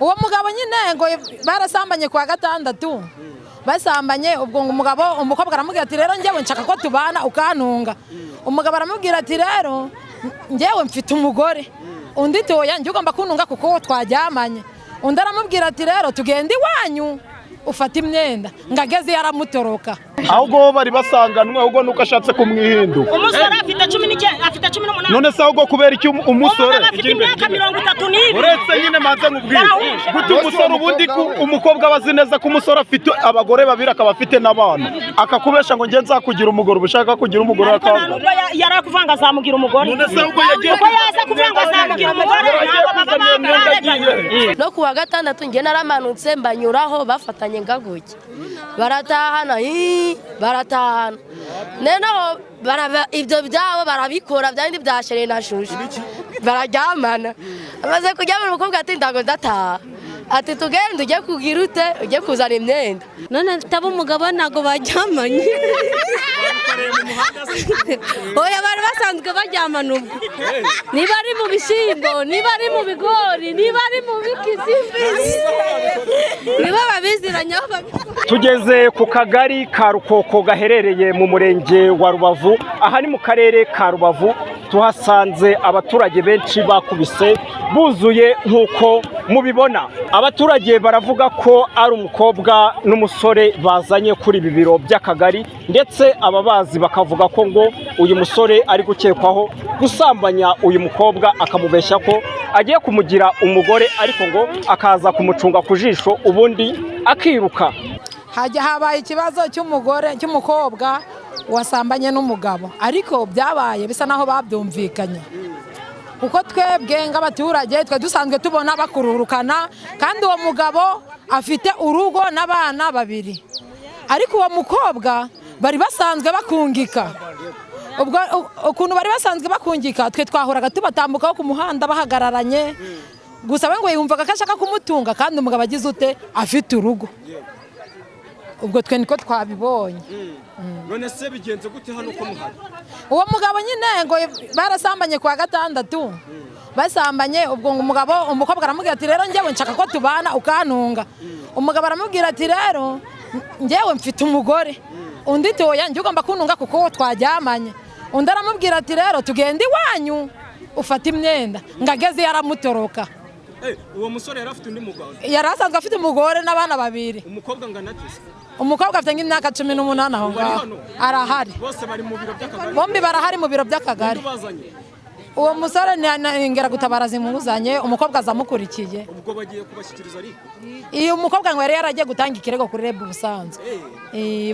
uwo mugabo nyine ngo barasambanye kwa gatandatu basambanye ubwo umugabo umukobwa aramubwira ati rero njyewe nshaka ko tubana ukantunga umugabo aramubwira ati rero njyewe mfite umugore undi toya njye ugomba kuntunga kuko twaryamanye undi aramubwira ati rero tugende iwanyu ufata imyenda ngageze yaramutoroka ahubwo bari basanganwe ahubwo nuko ashatse kumwihinduka umusore afite 18 none se ahubwo kubera iki umusore afite imyaka 32 uretse nyine manze nkubwire gute umusore ubundi umukobwa abazi neza ko umusore afite abagore babiri akaba afite n'abana akakubesha ngo nge nzakugira umugore ubushaka kugira umugore akaba yarakuvanga azamugira umugore none se ahubwo yagiye uko yaza kuvanga azamugira umugore no kuwa gatandatu nge naramanutse mbanyuraho bafatanye ngaguke baratahana neno ibyo byabo barabikora byandi byashereye na shushu bararyamana amaze kuryamana umukobwa ati ndago ndataha ati tugende ujye kugira ute ujye kuzana imyenda none taba umugabo nago bajyamanye oya bari basanzwe bajyamana ubwo niba ari mu bishyimbo niba ari mu bigori niba ari mu bikizimbizi niba babiziranye tugeze ku kagari ka Rukoko gaherereye mu murenge wa Rubavu aha ni mu karere ka Rubavu tuhasanze abaturage benshi bakubise buzuye nk'uko mubibona abaturage baravuga ko ari umukobwa n'umusore bazanye kuri ibi biro by'akagari ndetse ababazi bakavuga ko ngo uyu musore ari gukekwaho gusambanya uyu mukobwa akamubeshya ko agiye kumugira umugore ariko ngo akaza kumucunga ku jisho ubundi akiruka. hajya habaye ikibazo cy'umukobwa wasambanye n'umugabo ariko byabaye bisa naho babyumvikanye kuko twebwe nk'abaturage twe dusanzwe tubona bakururukana kandi uwo mugabo afite urugo n'abana babiri ariko uwo mukobwa bari basanzwe bakungika ubwo ukuntu bari basanzwe bakungika twe twahoraga tubatambukaho ku muhanda bahagararanye gusa we ngo yumvaga ko ashaka kumutunga kandi umugabo agize ute afite urugo ubwo twe niko twabibonye none se bigenze gute hano ko muhari uwo mugabo nyine ngo barasambanye kwa gatandatu basambanye ubwo umukobwa aramubwira ati rero njyewe nshaka ko tubana ukantunga umugabo aramubwira ati rero njyewe mfite umugore undi toya njye ugomba kuntunga kuko twaryamanye undi aramubwira ati rero tugende iwanyu ufata imyenda ngageze yaramutoroka uwo musore yari afite undi mugabo yari asanzwe afite umugore n'abana babiri umukobwa ngana ati umukobwa afite nk'imyaka 18 aho ngaho arahari bose bari mu biro by'akagari bombi barahari mu biro by'akagari uwo musore ngera gutabara zimuzanye umukobwa azamukurikiye ubwo bagiye kubashyikiriza ariko iyo umukobwa ngo yari yaragiye gutanga ikirego kuri REB ubusanzwe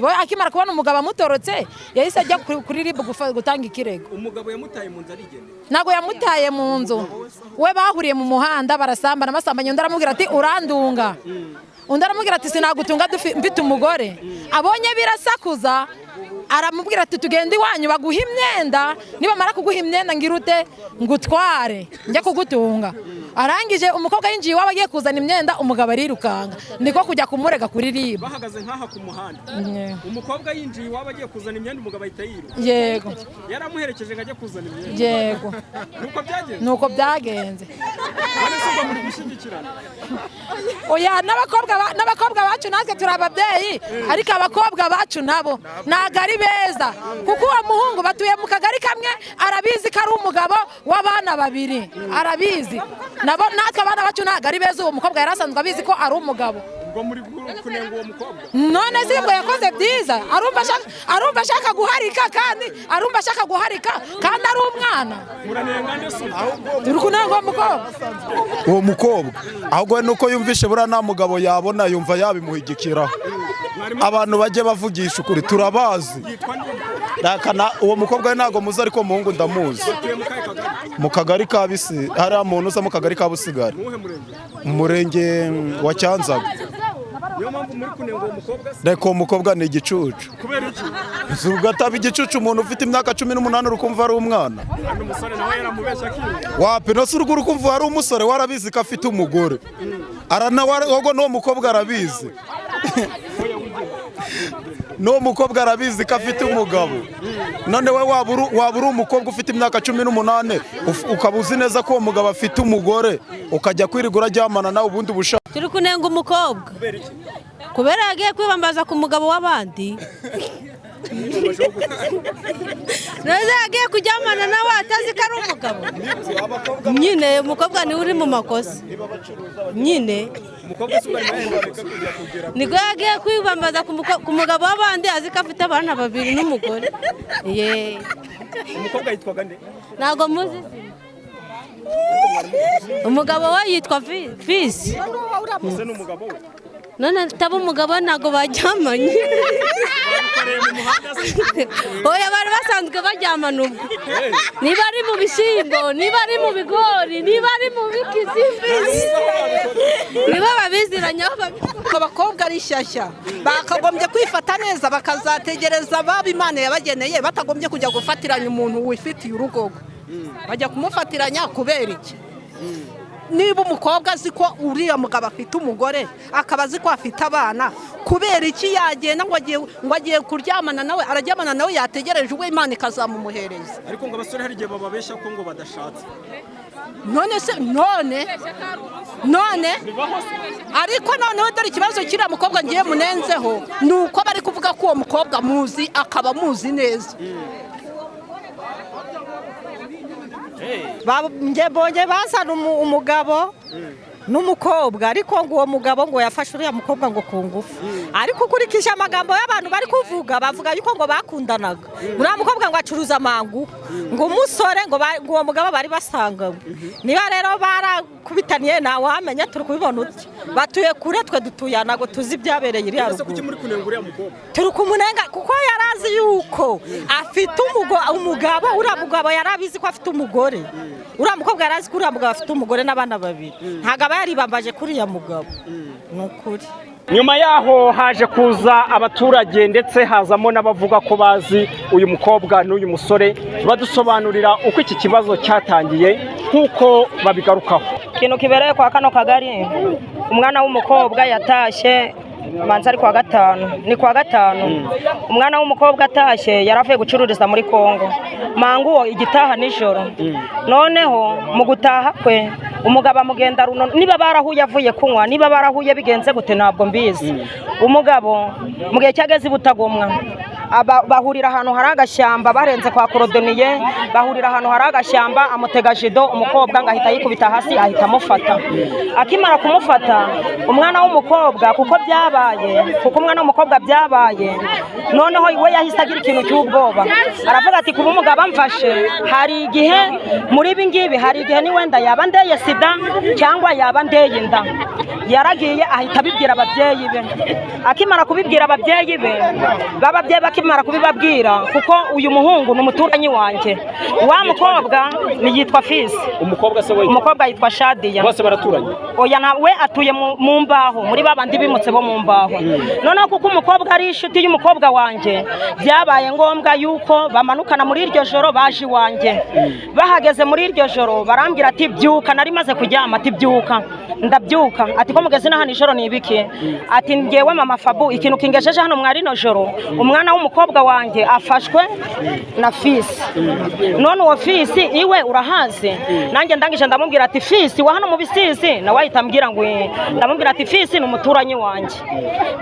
bo akimara kubona umugabo amutorotse yahise ajya kuri REB gutanga ikirego umugabo yamutaye mu nzu arigendera nago yamutaye mu nzu we bahuriye mu muhanda barasambana basambanye undi aramubwira ati urandunga undi aramubwira ati sinagutunga mfite umugore abonye birasakuza aramubwira ati tugende iwanyu baguha imyenda nibamara kuguha imyenda ngirute ngutware njye kugutunga arangije umukobwa yinjiye iwabo agiye kuzana imyenda umugabo arirukanga niko kujya kumurega kuri REB bahagaze nk'aha ku muhanda umukobwa yinjiye iwabo agiye kuzana imyenda umugabo ahita yiruka yego yaramuherekeje ngo ajye kuzana imyenda yego nuko byagenze muri gushyigikirana oya n'abakobwa bacu natwe turi ababyeyi ariko abakobwa bacu nabo ntago ari beza kuko uwo muhungu batuye mu kagari kamwe arabizi ko ari umugabo w'abana babiri arabizi nabo natwe abana bacu ntago ari beza uwo mukobwa yari asanzwe abizi ko ari umugabo ubwo muri kunenga uwo mukobwa none se ngo yakoze byiza arumva ashaka guharika kandi ari umwana muranenga ndetse turi kunenga uwo mukobwa ahubwo nuko yumvishe buriya nta mugabo yabona yumva yabimuhigikiraho abantu bajye bavugisha ukuri turabazi uwo mukobwa ntabwo muzi ariko muhungu ndamuzi mu kagari ka Bisi hariya muntu uza mu kagari ka Busigari mu murenge wa Cyanzaga niyo mpamvu muri kunenga uwo mukobwa reka uwo mukobwa ni igicucu kubera iki ugataba igicucu umuntu ufite imyaka 18 urukumva ari umwana umusore nawe yaramubeshya akiruka wapi no suru urukumva ari umusore warabizi ko afite umugore aranawago n'uwo mukobwa arabizi n'uwo mukobwa arabizi ko afite umugabo. None we waba uri umukobwa ufite imyaka 18 ukaba uzi neza ko uwo mugabo afite umugore ukajya kwirigura ajyamana nawe ubundi bushaka. Turi kunenga umukobwa kubera yagiye kwibambaza ku mugabo w'abandi. Naza yagiye kujyamana nawe atazi ko ari umugabo. Nyine umukobwa ni uri mu makosa. Nyine niko yagiye kwibambaza ku mugabo w'abandi azi ko afite abana 2 n'umugore. Umukobwa yitwaga nde? Ntago muzi. Umugabo we yitwa Fisi. Ese n'umugabo we? None taba umugabo ntago bajyamanye. Oya bari basanzwe bajyamana ubwo. Niba ari mu bishyimbo, niba ari mu bigori, niba ari mu bikizimbizi. Niba babiziranya abakobwa ari shyashya bakagombye kwifata neza bakazategereza baba Imana yabageneye batagombye kujya gufatiranya umuntu wifitiye urugo. Bajya kumufatiranya kubera iki? Niba umukobwa azi ko uriya mugabo afite umugore akaba azi ko afite abana kubera iki yagenda ngo agiye kuryamana nawe araryamana nawe yategereje ubwo Imana ikazamumuhereza. Ariko ngo abasore hari igihe bababeshya ko ngo badashatse. None ariko noneho dore ikibazo kiriya mukobwa ngiye munenzeho ni uko bari kuvuga ko uwo mukobwa muzi akaba muzi neza. Nge bonye basana umugabo n'umukobwa ariko ngo uwo mugabo ngo yafashe uriya mukobwa ngo ku ngufu. Ariko ukurikije amagambo y'abantu bari kuvuga bavuga yuko ngo bakundanaga. Uriya mukobwa ngo acuruza amangu ngo umusore ngo uwo mugabo bari basanganywe. Niba rero barakubitaniye nawe wamenya turi kubibona uti batuye kure twe dutuye nago tuzi ibyabereye iriya ruguru. Turi kumunenga kuko yarazi yuko afite umugabo uriya mugabo yarabizi ko afite umugore. Uriya mukobwa yarazi ko uriya mugabo afite umugore n'abana 2. Ntago yaribambaje kuri ya mugabo. Nukuri. Nyuma yaho haje kuza abaturage ndetse hazamo n'abavuga ko bazi uyu mukobwa n'uyu musore badusobanurira uko iki kibazo cyatangiye nkuko babigarukaho. Ikintu kibereye kwa kano kagari umwana w'umukobwa yatashye manza ari kwa gatanu umwana w'umukobwa atashye yaravuye gucururiza muri Kongo manguwo igitaha nijoro. Noneho mu gutaha kwe umugabo amugenda runo niba barahuye avuye kunywa niba barahuye bigenze gute ntabwo mbizi. Umugabo mu gihe cyageze butagomwa bahurira ahantu hari agashyamba barenze kwa Korodoniye bahurira ahantu hari agashyamba amutega jido umukobwa ngahita yikubita hasi ahita amufata. Akimara kumufata umwana w'umukobwa kuko umwana w'umukobwa byabaye noneho we yahise agira ikintu cy'ubwoba aravuga ati kuba umugabo amfashe hari igihe muri ibi ngibi hari igihe ni wenda yaba ndeye sida cyangwa yaba ndeye inda. Yaragiye ahita abibwira ababyeyi be. Akimara kubibwira ababyeyi be bababyeyi bakimara kubibabwira kuko uyu muhungu n'umuturanyi wanjye wa mukobwa ni yitwa Fisi. Umukobwa se we? Umukobwa yitwa Shadiya. Bose baraturanye? Oya nawe atuye mu mbaho muri babandi bimutse bo mu mbaho. Noneho kuko umukobwa ari inshuti y'umukobwa wanjye byabaye ngombwa yuko bamanukana muri iryo joro baje iwanjye. Bahageze muri iryo joro barambwira ati byuka nari maze kuryama ati byuka. Ndabyuka ati ko mugeze n'ahano ijoro ni ibiki ati ngewe mama Fabu ikintu kingejeje hano mwari no joro umwana w'umukobwa wanjye afashwe na Fisi. None uwo Fisi iwe urahaze nanjye ndangije ndamubwira ati Fisi wa hano mu Bisizi nawe ahitambwira ngo ndamubwira ati Fisi ni umuturanyi wanjye.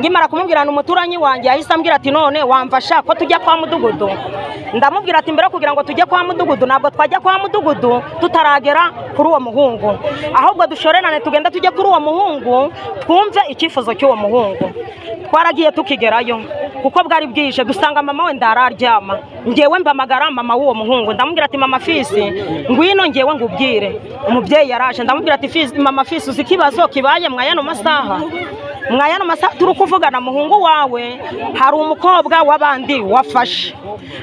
Ngimara kumubwira ni umuturanyi wanjye yahise ambwira ati none wamfasha ko tujya kwa Mudugudu. Ndamubwira ati mbere kugira ngo tujye kwa Mudugudu ntabwo twajya kwa Mudugudu tutaragera kuri uwo muhungu ahubwo dushorerane tugenda tujye kuri uwo muhungu twumve icyifuzo cy'uwo muhungu. Twaragiye tukigerayo kuko bwari bwije dusanga mama we ndararyama ngewe mbamagara mama w'uwo muhungu ndamubwira ati mama Fisi ngwino ngewe ngubwire. Umubyeyi yaraje ndamubwira ati Fisi mama Fisi uzi kibazo kibaye mwayano masaha turi kuvugana muhungu wawe hari umukobwa w'abandi wafashe.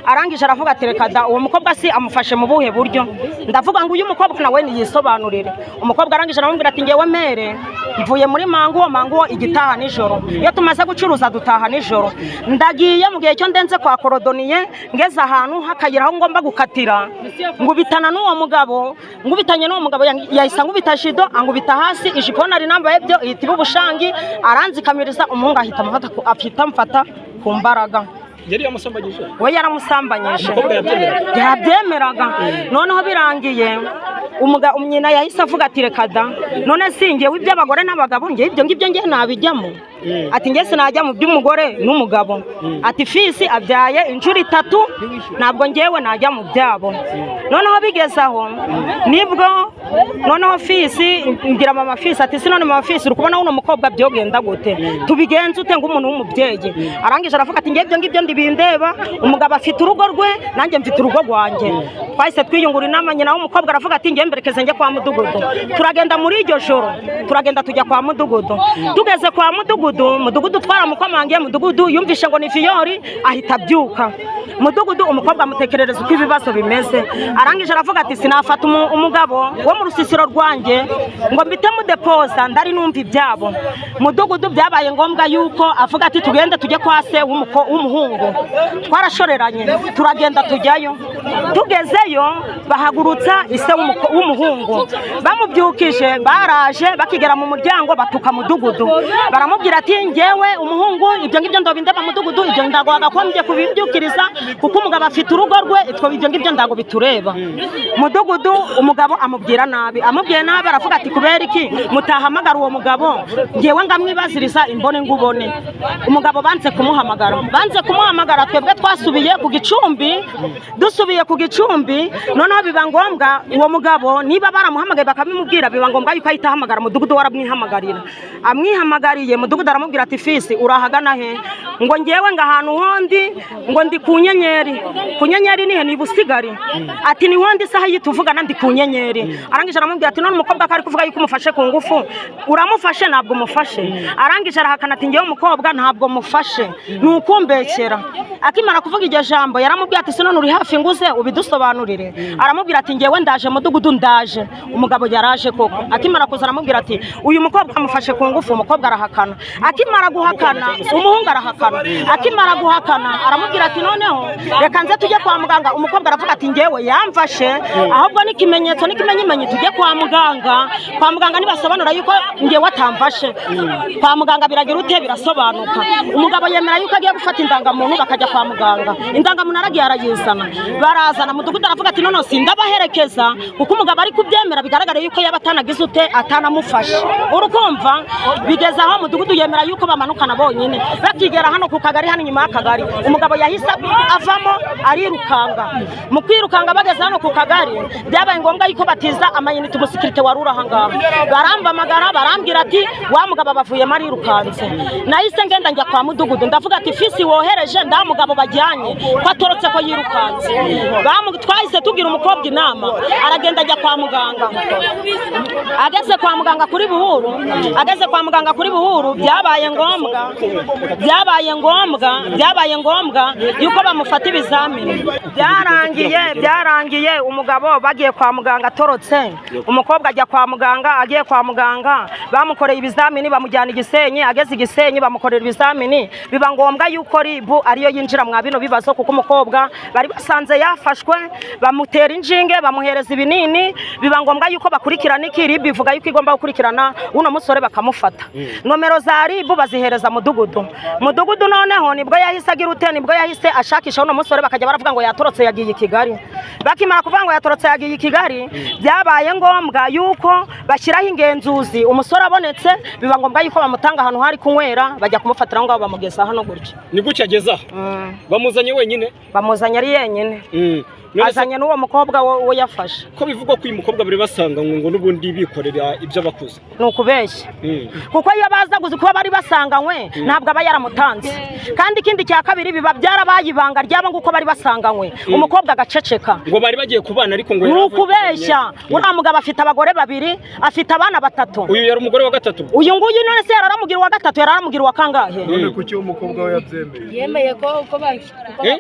Arangije aravuga ati reka da uwo mukobwa si amufashe mu buhe buryo. Ndavuga ngo uyu mukobwa nawe niyisobanurire. Umukobwa arangije aramubwira ati ngewe mere mvuye muri manguwo igitaha nijoro iyo tumaze gucuruza dutaha nijoro ndagiye mu gihe cyo ndenze kwa korodoniye ngeze ahantu hakayira aho ngomba gukatira ngubitana n'uwo mugabo ngubitanye n'uwo mugabo yahise ngubita shido angubita hasi ijipo nari nambaye byo ihita ubushangi aranzikamiriza umuhungu ahita amfata ku mbaraga yari yamusambanyije we yaramusambanyije yabyemeraga noneho birangiye nyina yahise avuga ati reka da none singewe iby'abagore n'abagabo ngewe ibyo ngibyo ngewe nabijyamo ati ngewe sinajya mu by'umugore n'umugabo ati fisi abyaye inshuro 3 ntabwo ngewe najya mu byabo noneho bigeze aho nibwo noneho fisi ngira mama fisi ati sinone mama fisi uri kubona uno mukobwa byogenda gute tubigenze ute ng'umuntu w'umubyeyi arangije aravuga ati ngewe ibyo ngibyo ndibindeba umugabo afite urugo rwe nanjye mfite urugo rwanjye twahise twiyungura inama nyina w'umukobwa aravuga ati ngewe mberekeze njye kwa mudugudu turagenda muri iryo joro turagenda tujya kwa mudugudu tugeze kwa mudugudu twaramukomangiye mudugudu yumvishe ngo ni fiyori ahita abyuka mudugudu umukobwa amutekerereza uko ibibazo bimeze arangije aravuga ati sinafata umugabo wo mu rusisiro rwanjye ngo mbite mudepoza ndari numva ibyabo mudugudu byabaye ngombwa yuko avuga ati tugende tujye kwa se w'umuhungu twarashoreranye turagenda tujyayo tugezeyo bahagurutsa ise w'umuhungu bamubyukije baraje bakigera mu muryango batuka mudugudu baramubwira ati ngewe umuhungu ibyo ngibyo ndobindeba mudugudu ibyo ndagwaga ko njye kubibyukiriza kuko umugabo afite urugo rwe ibyo ngibyo ndago bitureba mudugudu umugabo amubwira nabi aravuga ati kubera iki mutahamagara uwo mugabo ngewe ngamwibaziriza imbone ngubone umugabo banze kumuhamagara twebwe twasubiye ku gicumbi dusubiye ku gicumbi noneho biba ngombwa uwo mugabo niba baramuhamagaye bakabimubwira biba ngombwa yuko ahita ahamagara mudugudu waramwihamagarira amwihamagariye mudugudu aramubwira ati fisi urahagana he ngo ngewe ngahantu hondi ngo ndi ku nyenyeri nihe ni busigari ati ni hondi isaha yituvugana ndi ku nyenyeri arangije aramubwira ati none umukobwa kari kuvuga yuko umufashe ku ngufu uramufashe ntabwo umufashe arangije arahakana ati ngewe umukobwa ntabwo mufashe ni ukumbekera akimara kuvuga iryo jambo yaramubwira ati sinone uri hafi nguze ubidusobanurire aramubwira ati ngewe ndaje mudugudu ndaje umugabo yaraje koko akimara kuza aramubwira ati uyu mukobwa amufashe ku ngufu umukobwa arahakana akimara guhakana umuhungu arahakana akimara guhakana aramubwira ati noneho reka nze tujye kwa muganga umukobwa aravuga ati ngewe yamfashe ahubwo n'ikimenyetso n'ikimenyimenyi tujye kwa muganga nibasobanura yuko ngewe atamfashe kwa muganga biragira ute birasobanuka umugabo yemera yuko agiye gufata indangamuntu bakajya kwa muganga indangamuntu aragiye arayizana barazana mudugudu aravuga ati none sindabaherekeza kuko umugabo ari kubyemera bigaragara yuko yaba atanagize ute atanamufashe urukumva bigeze aho mudugudu yemera yuko bamanukana bonyine bakigera hano ku kagari hano inyuma y'akagari umugabo yahise avamo arirukanga mu kwirukanga bageze hano ku kagari byabaye ngombwa yuko batiza amayinite umusikirite wari urahangaha barambamagara barambwira ati wa mugabo bavuyemo arirukanze nahise ngenda njya kwa mudugudu ndavuga ati fisi wohereje nda mugabo bajyanye ko atorotse ko yirukanze twahise tugira umukobwa inama aragenda ajya kwa muganga ageze kwa muganga kuri buhuru byabaye ngombwa yuko bamufata ibizamini byarangiye umugabo bagiye kwa muganga atorotse umukobwa ajya kwa muganga agiye kwa muganga bamukoreye ibizamini bamujyana Igisenyi ageze Igisenyi bamukorera ibizamini biba ngombwa yuko ribu ariyo yinjira mwa bino bibazo kuko umukobwa bari basanze yafashwe bamutera inshinge bamuhereza ibinini biba ngombwa yuko bakurikirana iki ribu ivuga yuko igomba gukurikirana uno musore bakamufata nomero za ribu bazihereza mudugudu noneho nibwo yahise agira ute nibwo yahise ashakisha uno musore bakajya baravuga ngo yatorotse yagiye i Kigali bakimara kuvuga ngo yatorotse yagiye i Kigali byabaye ngombwa yuko bashyiraho ingenzuzi umusore abonetse biba ngombwa yuko bamutanga ahantu hari kunywera bajya kumufatira ngo bamugeza hano gutya ni gutya ageza bamuzanye wenyine bamuzanye ari yenyine azanye n'uwo mukobwa wo yafashe ko bivugwa ko uyu mukobwa bari basanga ngo n'ubundi bikorera ibyo bakuze ni ukubeshya kuko iyo baza guzi kuba bari basanganywe ntabwo aba yaramutanze kandi ikindi cya kabiri biba byarabaye ibanga ryabo nguko bari basanganywe umukobwa agaceceka ngo bari bagiye kubana ariko ngo ni ukubeshya uriya mugabo afite abagore 2 afite abana 3 uyu yari umugore wa 3 uyu nguyu none se yararamugira wa 3 yararamugira wa kangahe none kuki umukobwa we yabyemeye yemeye ko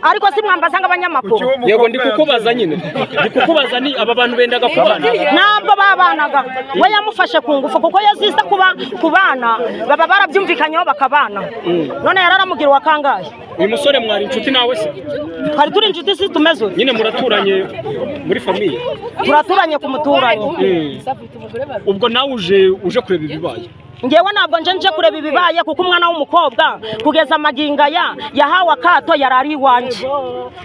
ariko si mwambaza nk'abanyamakuru yego ndi kukubaza nyine ndi kukubaza ni aba bantu bendaga kubana ntabwo babanaga we yamufashe ku ngufu kuko yaziza ku bana baba barabyumvikanyeho bakabana none yaramugira uwa kangahe uyu musore mwari inshuti nawe se twari turi inshuti si tumeze nyine muraturanye muri famiye turaturanye ku muturanyi ubwo nawe uje kureba ibibaye ngewe ntabwo nje kureba ibibaye kuko umwana w'umukobwa kugeza amaginga yahawe akato yarari iwanjye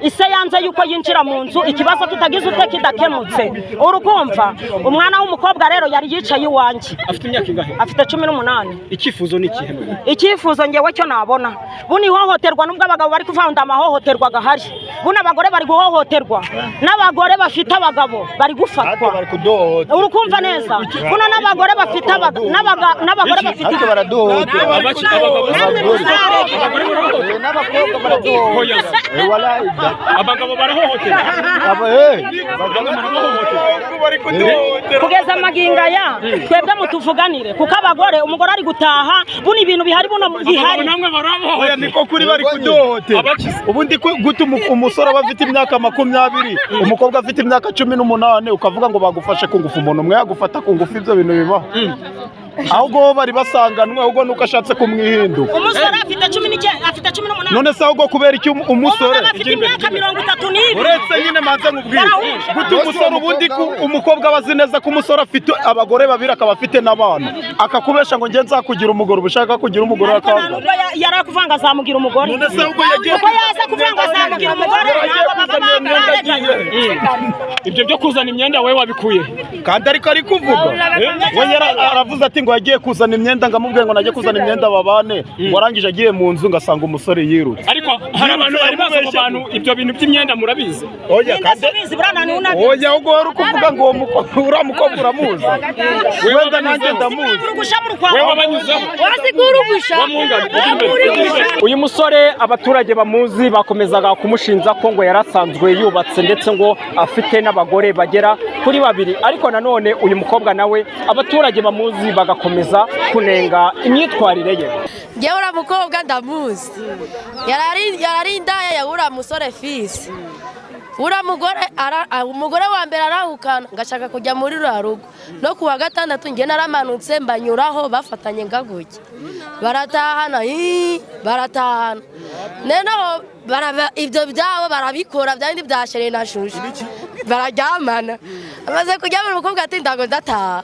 ise yanze yuko yinjira mu nzu ikibazo tutagize ute kidakemutse urukumva umwana w'umukobwa rero yari yicaye iwanjye afite imyaka ingahe afite 18 icyifuzo ni ikihe icyifuzo ngewe cyo nabona buni hohoterwa nubwo abagabo bari kuvanga amahohoterwa gahari buni abagore bari guhohoterwa n'abagore bafite abagabo bari gufatwa urukumva neza buno n'abagore bafite n'abagore bafite abagabo barahohotera kugeza amaginga twebwe mutuvuganire kuko abagore umugore ari gutaha buno ibintu bihari buno bihari oya niko kuri bari kudohotera ubundi guta umusore aba afite imyaka 20 umukobwa afite imyaka 18 ukavuga ngo bagufashe ku ngufu umuntu umwe yagufata ku ngufu ibyo bintu bibaho ahubwo bari basanganwe ahubwo nuko ashatse kumwihinduka umusore afite 18 none se ahubwo kubera iki umusore afite imyaka 32 uretse nyine manze nkubwire guta umusore ubundi umukobwa abazi neza ko umusore afite abagore babiri akaba afite n'abana akakubesha ngo nge nzakugira umugore ubushaka kugira umugore akanga yari akuvanga azamugira umugore none se ahubwo yagiye ko yaza kuvanga azamugira umugore ibyo byo kuzana imyenda we wabikuye kandi ariko ari kuvuga we aravuze ati ngo yagiye kuzana imyenda ngamubwiye ngo najye kuzana imyenda babane warangije agiye mu nzu ngasanga umusore yirutse ariko hari abantu bari baza abantu ibyo bintu by'imyenda murabizi oya kandi oya ahubwo wari ukuvuga ngo uwo mukobwa uramuzi wenda nanjye ndamuzi wewe wabanyuzeho wasigurugusha uyu musore abaturage bamuzi bakomezaga kumushinja ko ngo yarasanzwe yubatse ndetse ngo afite n'abagore bagera kuri 2 ariko nanone uyu mukobwa nawe abaturage bamuzi bagakomeza kunenga imyitwarire ye ngewe uriya mukobwa ndamuzi yarari indaya yabura musore fisi uriya umugore wa mbere arahukana ngashaka kujya muri ruriya rugo no ku wa gatandatu nge naramanutse mbanyuraho bafatanye ngaguke baratahana noneho ibyo byabo barabikora byandi byashereye na shusho bararyamana amaze kuryamana umukobwa ati ndago ndataha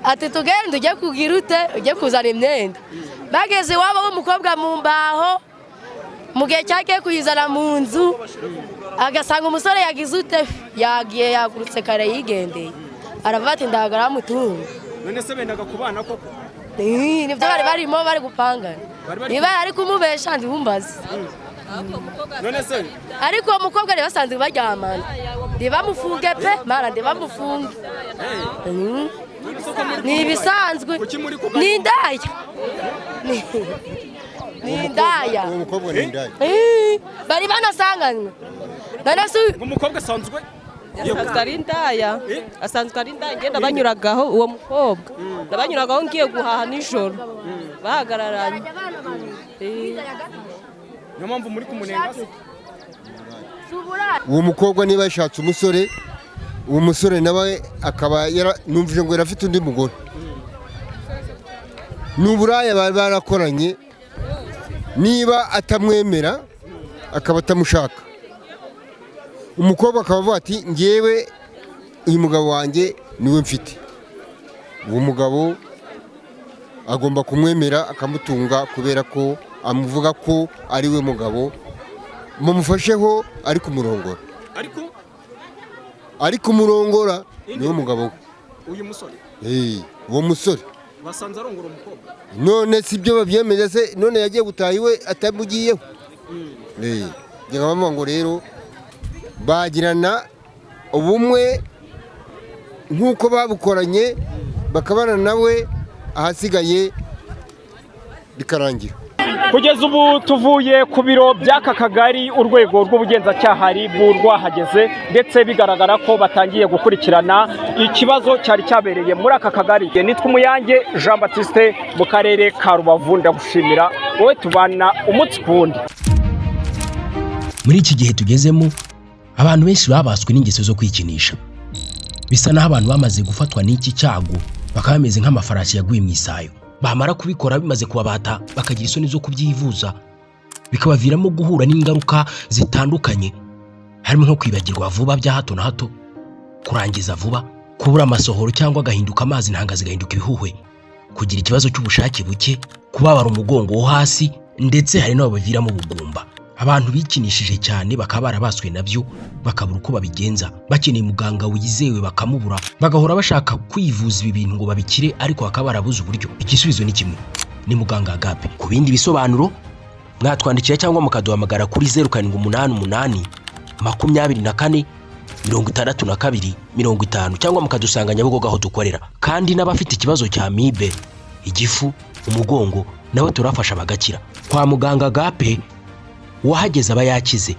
ati tugende ujye kugira ute ujye kuzana imyenda bageze iwabo w'umukobwa mu mbaho mu gihe cyagiye kuyizana mu nzu agasanga umusore yagize ute yagiye yagurutse kare yigendeye aravuga ati ndagara mutunga none se bendaga kubana koko nibyo bari barimo bari gupangana niba ari kumubesha ndibumbaze none se ariko uwo mukobwa rero basanzwe baryamana ndibamufunge pe mara ndibamufunge ni ibisanzwe ni indaya ni indaya umukobwa ni indaya bari banasanganywe none se umukobwa asanzwe asanzwe ari indaya asanzwe ari indaya ngenda banyuragaho uwo mukobwa ndabanyuragaho ngiye guhaha nijoro bahagararanye niyo mpamvu muri kumunenga se uwo mukobwa niba yashatse umusore uwo musore nawe akaba numvise ngo yarafite undi mugore n'uburaya bari barakoranye niba atamwemera akaba atamushaka umukobwa akaba avuga ati ngewe uyu mugabo wanjye niwe mfite uwo mugabo agomba kumwemera akamutunga kubera ko amuvuga ko ari we mugabo mumufasheho ari kumurongora ari kumurongora niwe mugabo we uyu musore uwo musore basanze arongora umukobwa none si byo babyemeza se none yagiye gutaha iwe atamugiyeho njye bavuga ngo rero bagirana ubumwe nk'uko babukoranye bakabana nawe ahasigaye bikarangira kugeza ubu tuvuye ku biro by'aka kagari urwego rw'ubugenzacyaha RIB rwahageze ndetse bigaragara ko batangiye gukurikirana ikibazo cyari cyabereye muri aka kagari. Nitwa Umuyange Jean Baptiste mu karere ka Rubavu. Ndagushimira wowe tubana umunsi ku wundi. Muri iki gihe tugezemo abantu benshi babaswe n'ingeso zo kwikinisha, bisa naho abantu bamaze gufatwa n'iki cyago bakaba bameze nk'amafarashi yaguye mu isayo, bamara kubikora bimaze kubabata bakagira isoni zo kubyivuza, bikabaviramo guhura n'ingaruka zitandukanye, harimo nko kwibagirwa vuba bya hato na hato, kurangiza vuba, kubura amasohoro cyangwa agahinduka amazi ntanga zigahinduka ibihuhwe, kugira ikibazo cy'ubushake buke, kubabara umugongo wo hasi, ndetse hari n'abaviramo ubugumba. Abantu bikinishije cyane bakaba barabaswe nabyo bakabura uko babigenza, bakeneye muganga wizewe bakamubura, bagahora bashaka kwivuza ibi bintu ngo babikire ariko bakaba barabuze uburyo. Igisubizo ni kimwe, ni muganga Agape. Ku bindi bisobanuro mwatwandikira cyangwa mukaduhamagara kuri 0788 24 62 50 cyangwa mukadusanga Nyabugogo aho dukorera. Kandi n'abafite ikibazo cya amibe, igifu, umugongo nabo turafasha bagakira. Kwa muganga Agape wahageze aba yakize